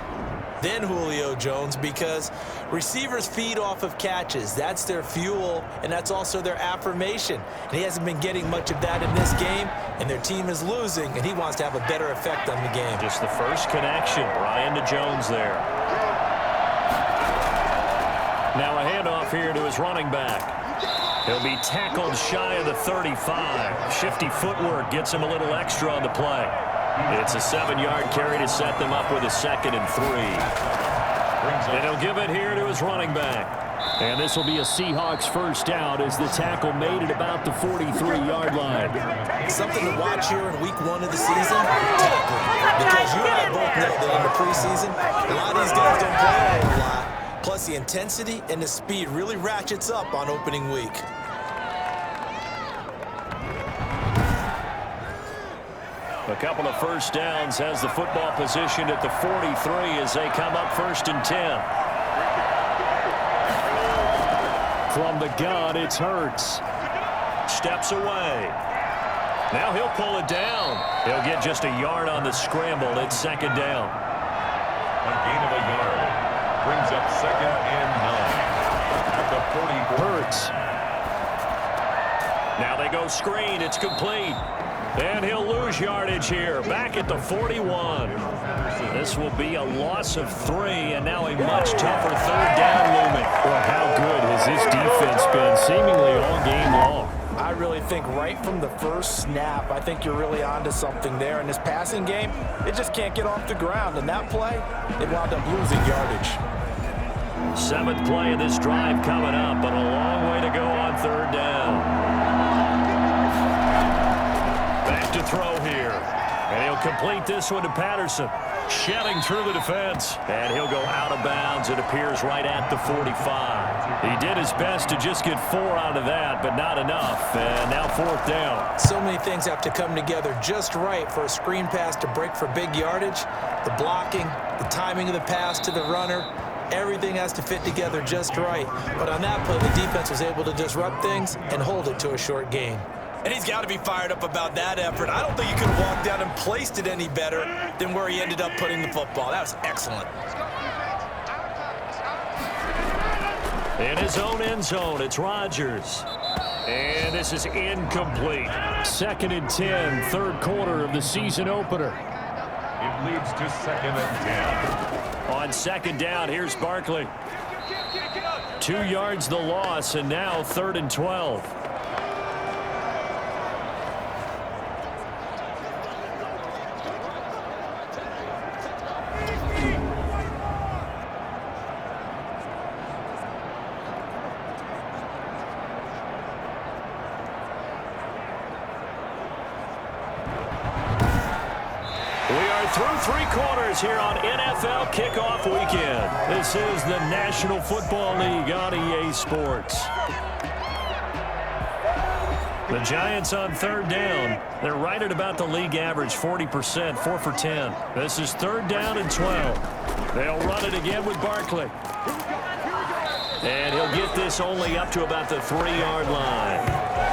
Speaker 3: than Julio Jones because receivers feed off of catches. That's their fuel, and that's also their affirmation. And he hasn't been getting much of that in this game, and their team is losing, and he wants to have a better effect on the game.
Speaker 2: Just the first connection, Brian to Jones there. Now a handoff here to his running back. He'll be tackled shy of the 35. Shifty footwork gets him a little extra on the play. It's a 7-yard carry to set them up with a 2nd and 3. And he'll give it here to his running back. And this will be a Seahawks first down as the tackle made at about the 43-yard line.
Speaker 3: Something to watch here in week 1 of the season, tackling. Because you and I both know that in the preseason, a lot of these guys don't play a lot. Plus the intensity and the speed really ratchets up on opening week.
Speaker 2: A couple of first downs has the football positioned at the 43 as they come up 1st and 10. From the gun, it's Hurts. steps away. Now he'll pull it down. He'll get just a yard on the scramble. It's second down.
Speaker 1: A gain of a yard brings up 2nd and 9 at the 44.
Speaker 2: Hurts. Now they go screen. It's complete. And he'll lose yardage here. Back at the 41. This will be a loss of 3, and now a much tougher third down looming.
Speaker 4: Well, how good has this defense been seemingly all game long?
Speaker 3: I really think right from the first snap, I think you're really onto something there. In this passing game, it just can't get off the ground. And that play, it wound up losing yardage.
Speaker 2: 7th play of this drive coming up, but a long way to go on third down. Back to throw here. And he'll complete this one to Patterson. Shelling through the defense. And he'll go out of bounds. It appears right at the 45. He did his best to just get 4 out of that, but not enough. And now 4th down.
Speaker 3: So many things have to come together just right for a screen pass to break for big yardage. The blocking, the timing of the pass to the runner, everything has to fit together just right. But on that play, the defense was able to disrupt things and hold it to a short gain. And he's got to be fired up about that effort. I don't think he could have walked down and placed it any better than where he ended up putting the football. That was excellent.
Speaker 2: In his own end zone, it's Rodgers. And this is incomplete.
Speaker 4: 2nd and 10, third quarter of the season opener.
Speaker 1: It leads to 2nd and 10.
Speaker 2: On 2nd down, here's Barkley. 2 yards the loss, and now 3rd and 12. Through 3 quarters here on NFL Kickoff Weekend. This is the National Football League on EA Sports. The Giants on 3rd down. They're right at about the league average, 40%, 4 for 10. This is 3rd down and 12. They'll run it again with Barkley. And he'll get this only up to about the 3-yard line.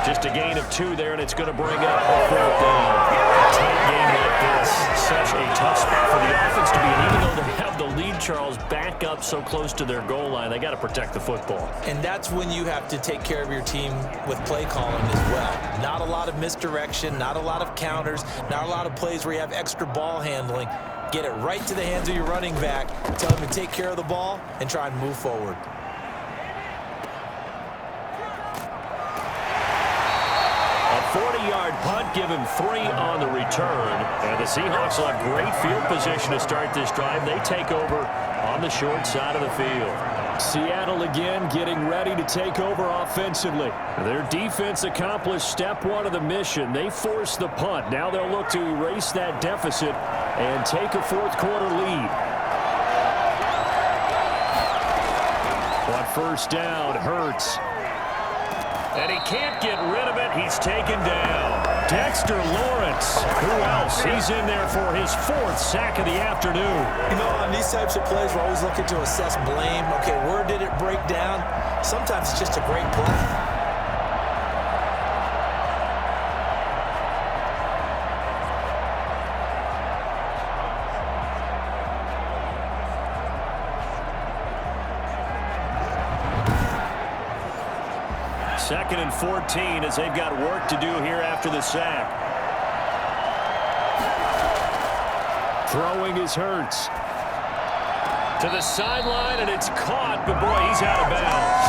Speaker 2: Just a gain of 2 there, and it's going to bring up a 4th down. Tight game like this, such a tough spot for the offense to be in. Even though they have the lead, Charles, back up so close to their goal line, they got to protect the football.
Speaker 3: And that's when you have to take care of your team with play calling as well. Not a lot of misdirection, not a lot of counters, not a lot of plays where you have extra ball handling. Get it right to the hands of your running back, tell him to take care of the ball, and try and move forward.
Speaker 2: A 40-yard punt, give him 3 on the return. And the Seahawks will have great field position to start this drive. They take over on the short side of the field.
Speaker 4: Seattle again getting ready to take over offensively. Their defense accomplished step 1 of the mission. They forced the punt. Now they'll look to erase that deficit and take a 4th quarter lead. On 1st down, Hurts. And he can't get rid of it. He's taken down. Dexter Lawrence. Who else? He's in there for his 4th sack of the afternoon.
Speaker 3: You know, on these types of plays, we're always looking to assess blame. Okay, where did it break down? Sometimes it's just a great play.
Speaker 2: Second and 14 as they've got work to do here after the sack.
Speaker 4: Throwing is Hurts.
Speaker 2: To the sideline, and it's caught, but boy, he's out of bounds.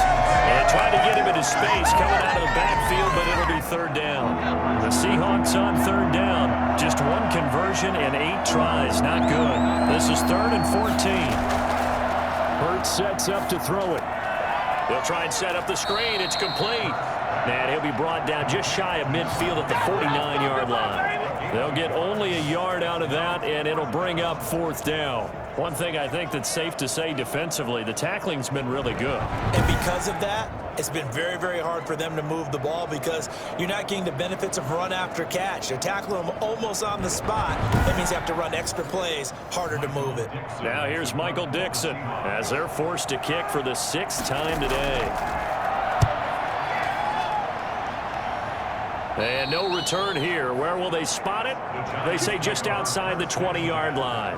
Speaker 2: And trying to get him into space coming out of the backfield, but it'll be 3rd down. The Seahawks on 3rd down. Just 1 conversion and 8 tries. Not good. This is 3rd and 14.
Speaker 4: Hurts sets up to throw it.
Speaker 2: They'll try and set up the screen. It's complete. And he'll be brought down just shy of midfield at the 49-yard line. They'll get only a yard out of that, and it'll bring up 4th down. One thing I think that's safe to say defensively, the tackling's been really good.
Speaker 3: And because of that, it's been very, very hard for them to move the ball because you're not getting the benefits of run after catch. They're tackling them almost on the spot. That means you have to run extra plays, harder to move it.
Speaker 2: Now here's Michael Dixon as they're forced to kick for the 6th time today. And no return here. Where will they spot it? They say just outside the 20-yard line.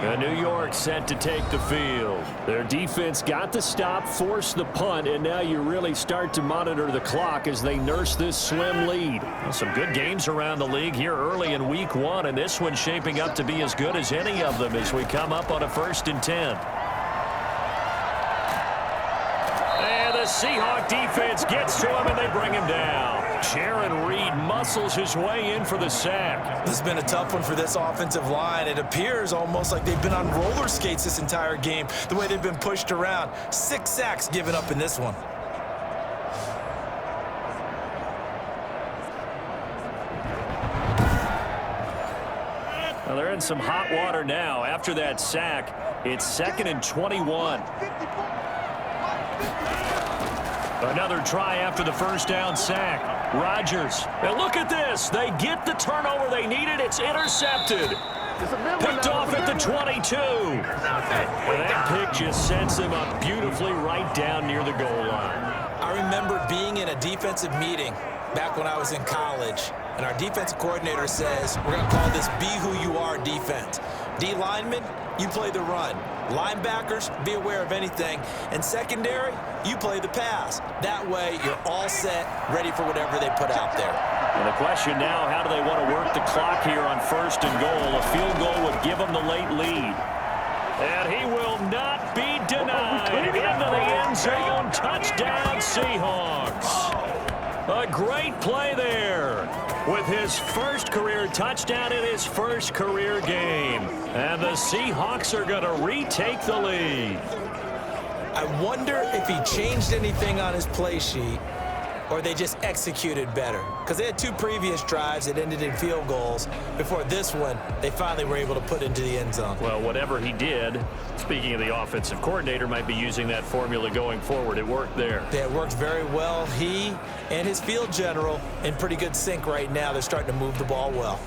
Speaker 2: And New York set to take the field. Their defense got the stop, forced the punt, and now you really start to monitor the clock as they nurse this slim lead. Well, some good games around the league here early in week 1, and this one's shaping up to be as good as any of them as we come up on a 1st and 10. And the Seahawks defense gets to him, and they bring him down. Sharon Reed muscles his way in for the sack.
Speaker 3: This has been a tough one for this offensive line. It appears almost like they've been on roller skates this entire game, the way they've been pushed around. 6 sacks given up in this one.
Speaker 2: Well, they're in some hot water now. After that sack, it's 2nd and 21. Another try after the first down sack. Rodgers. And look at this. They get the turnover they needed. It's intercepted. Picked off at the 22. And that pick just sets them up beautifully right down near the goal line.
Speaker 3: I remember being in a defensive meeting back when I was in college, and our defensive coordinator says, we're going to call this Be Who You Are defense. D linemen, you play the run. Linebackers, be aware of anything. And secondary, you play the pass. That way, you're all set, ready for whatever they put out there.
Speaker 2: And the question now, how do they want to work the clock here on 1st and goal? A field goal would give them the late lead. And he will not be denied. Into the end zone. Touchdown, Seahawks. A great play there with his first career touchdown in his first career game. And the Seahawks are going to retake the lead.
Speaker 3: I wonder if he changed anything on his play sheet or they just executed better. Because they had 2 previous drives that ended in field goals. Before this one, they finally were able to put into the end zone.
Speaker 2: Well, whatever he did, speaking of the offensive coordinator, might be using that formula going forward. It worked there.
Speaker 3: Yeah, it worked very well. He and his field general in pretty good sync right now. They're starting to move the ball well.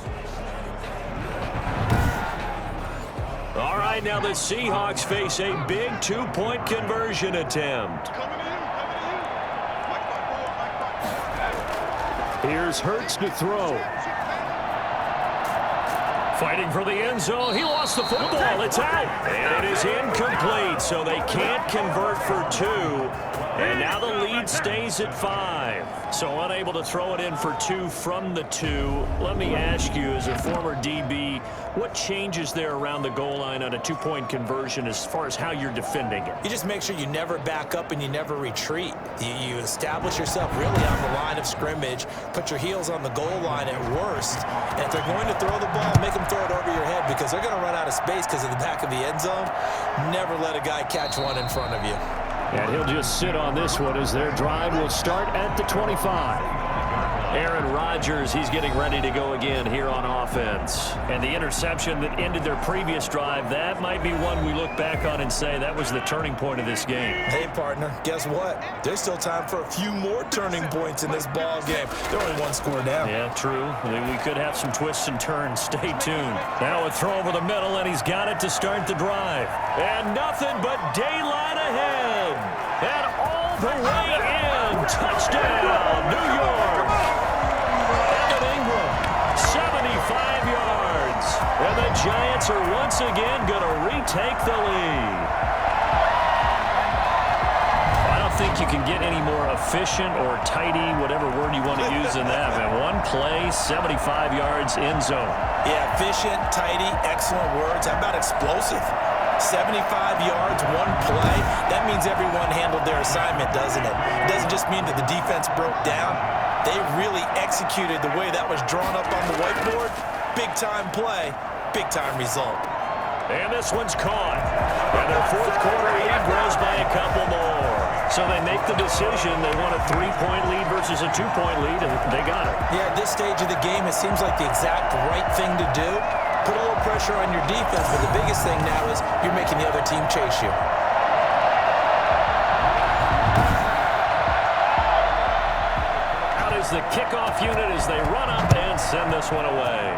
Speaker 2: All right, now the Seahawks face a big 2-point conversion attempt. Here's Hurts to throw. Fighting for the end zone. He lost the football. It's out. And it is incomplete, so they can't convert for 2. And now the lead stays at 5. So unable to throw it in for 2 from the 2. Let me ask you, as a former DB, what changes there around the goal line on a 2-point conversion as far as how you're defending it?
Speaker 3: You just make sure you never back up and you never retreat. You establish yourself really on the line of scrimmage, put your heels on the goal line at worst, and if they're going to throw the ball, make them throw it over your head because they're going to run out of space because of the back of the end zone. Never let a guy catch one in front of you.
Speaker 2: And he'll just sit on this one as their drive will start at the 25. Aaron Rodgers, he's getting ready to go again here on offense. And the interception that ended their previous drive, that might be one we look back on and say that was the turning point of this game.
Speaker 3: Hey, partner, guess what? There's still time for a few more turning points in this ball game. They're only 1 score down.
Speaker 2: Yeah, true. We could have some twists and turns. Stay tuned. Now a throw over the middle, and he's got it to start the drive. And nothing but daylight ahead. And all the way in. Touchdown, New York. 75 yards. And the Giants are once again going to retake the lead. I don't think you can get any more efficient or tidy, whatever word you want to use in that. Man, 1 play, 75 yards, end zone.
Speaker 3: Yeah, efficient, tidy, excellent words. How about explosive? 75 yards, 1 play. That means everyone handled their assignment, doesn't it? It doesn't just mean that the defense broke down. They really executed the way that was drawn up on the whiteboard. Big-time play, big-time result.
Speaker 2: And this one's caught. And their 4th quarter lead grows by a couple more. So they make the decision. They want a 3-point lead versus a 2-point lead, and they got it.
Speaker 3: Yeah, at this stage of the game, it seems like the exact right thing to do. Put a little pressure on your defense, but the biggest thing now is you're making the other team chase you.
Speaker 2: The kickoff unit as they run up and send this one away.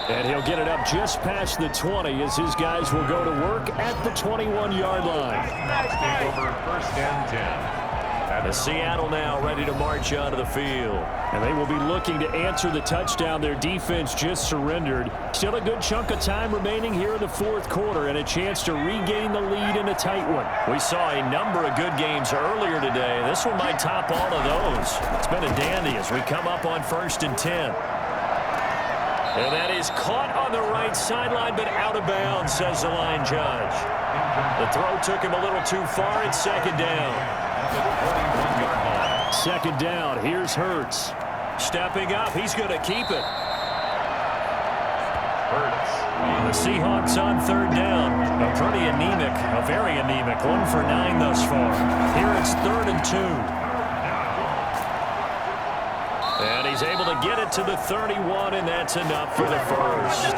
Speaker 2: And he'll get it up just past the 20 as his guys will go to work at the 21-yard line.
Speaker 1: Take over 1st and 10.
Speaker 2: The Seattle now ready to march onto the field. And they will be looking to answer the touchdown their defense just surrendered. Still a good chunk of time remaining here in the fourth quarter and a chance to regain the lead in a tight one. We saw a number of good games earlier today. This one might top all of those. It's been a dandy as we come up on 1st and 10. And that is caught on the right sideline, but out of bounds, says the line judge. The throw took him a little too far. It's 2nd down.
Speaker 1: 41-yard line.
Speaker 2: 2nd down. Here's Hurts. Stepping up. He's going to keep it.
Speaker 1: Hurts.
Speaker 2: The Seahawks on 3rd down. A pretty anemic, a very anemic 1 for 9 thus far. Here it's 3rd and 2. And he's able to get it to the 31, and that's enough for the first.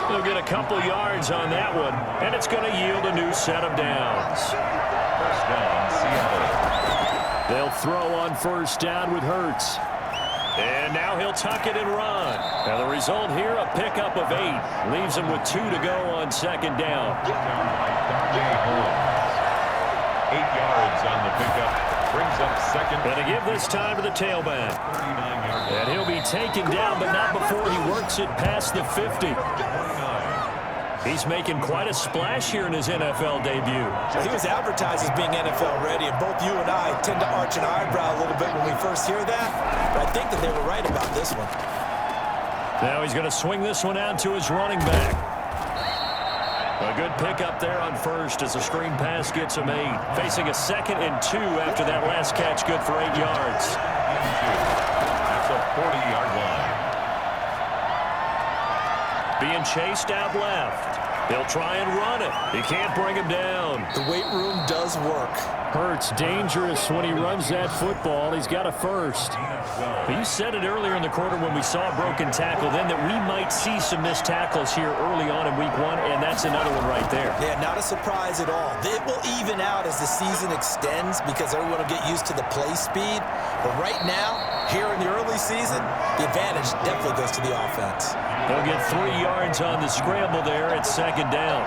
Speaker 2: They'll get a couple yards on that one, and it's going to yield a new set of downs.
Speaker 1: 1st down, Seattle.
Speaker 2: They'll throw on 1st down with Hurts. And now he'll tuck it and run. Now the result here, a pickup of 8. Leaves him with 2 to go on 2nd down.
Speaker 1: Down by Darnay Holmes. 8 yards on the pickup. Brings up 2nd.
Speaker 2: And to give this time to the tailback.
Speaker 1: 39-yard line.
Speaker 2: And he'll be taken down, but not before he works it past the 50. He's making quite a splash here in his NFL debut.
Speaker 3: He was advertised as being NFL ready, and both you and I tend to arch an eyebrow a little bit when we first hear that. But I think that they were right about this one.
Speaker 2: Now he's going to swing this one out to his running back. A good pickup there on 1st as the screen pass gets him 8. Facing a 2nd and 2 after that last catch, good for 8 yards.
Speaker 1: That's a 40-yard line.
Speaker 2: Being chased out left. He'll try and run it. He can't bring him down.
Speaker 3: The weight room does work.
Speaker 2: Hurts dangerous when he runs that football. He's got a first. But you said it earlier in the quarter when we saw a broken tackle then that we might see some missed tackles here early on in week 1, and that's another one right there.
Speaker 3: Yeah, not a surprise at all. It will even out as the season extends because everyone will get used to the play speed. But right now, here in the early season, the advantage definitely goes to the offense.
Speaker 2: They'll get 3 yards on the scramble there at 2nd down.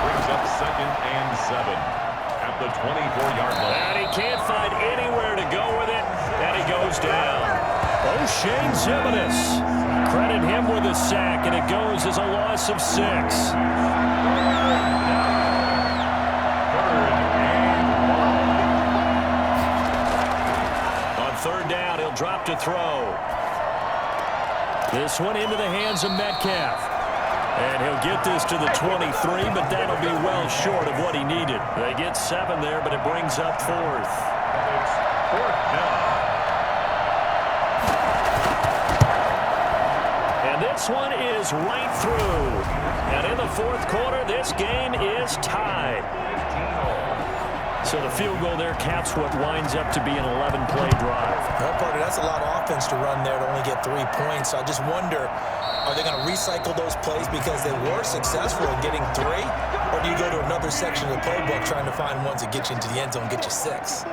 Speaker 1: Brings up 2nd and 7 at the 24-yard line.
Speaker 2: And he can't find anywhere to go with it, and he goes down. O'Shane Zimenez. Credit him with a sack, and it goes as a loss of 6. On 3rd down, he'll drop to throw. This one into the hands of Metcalf. And he'll get this to the 23, but that'll be well short of what he needed. They get 7 there, but it brings up 4th.
Speaker 1: It's 4th down.
Speaker 2: And this one is right through. And in the fourth quarter, this game is tied. So the field goal there caps what winds up to be an 11-play drive.
Speaker 3: Well, partner, that's a lot of offense to run there to only get 3 points. So I just wonder, are they going to recycle those plays because they were successful in getting 3? Or do you go to another section of the playbook trying to find ones that get you into the end zone and get you 6?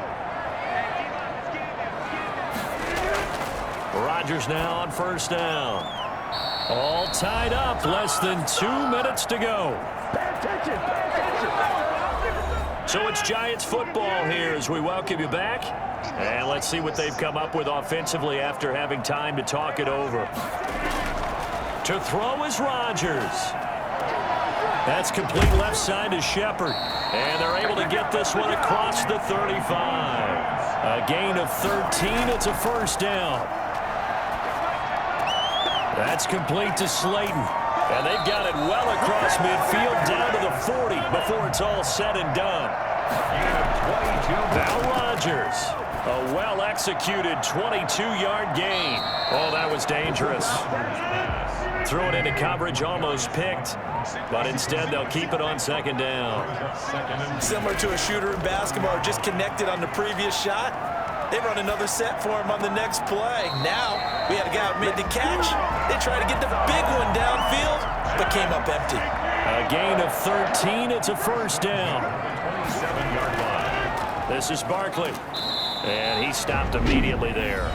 Speaker 2: Rodgers now on 1st down. All tied up, less than 2 minutes to go. So it's Giants football here as we welcome you back. And let's see what they've come up with offensively after having time to talk it over. To throw is Rodgers. That's complete left side to Shepard. And they're able to get this one across the 35. A gain of 13. It's a 1st down. That's complete to Slayton. And they've got it well across midfield down to the 40 before it's all said and done. Now Rodgers. A well-executed 22-yard gain. Oh, that was dangerous. Threw it into coverage, almost picked. But instead, they'll keep it on 2nd down.
Speaker 3: Similar to a shooter in basketball, just connected on the previous shot. They run another set for him on the next play. Now, we had a guy who made the catch. They tried to get the big one downfield, but came up empty.
Speaker 2: A gain of 13. It's a 1st down.
Speaker 1: 27-yard line.
Speaker 2: This is Barkley. And he stopped immediately there.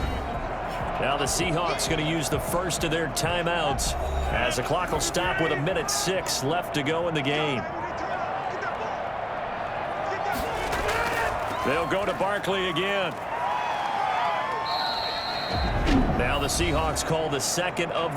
Speaker 2: Now the Seahawks going to use the first of their timeouts as the clock will stop with 1:06 left to go in the game. They'll go to Barkley again. Now the Seahawks call the second of the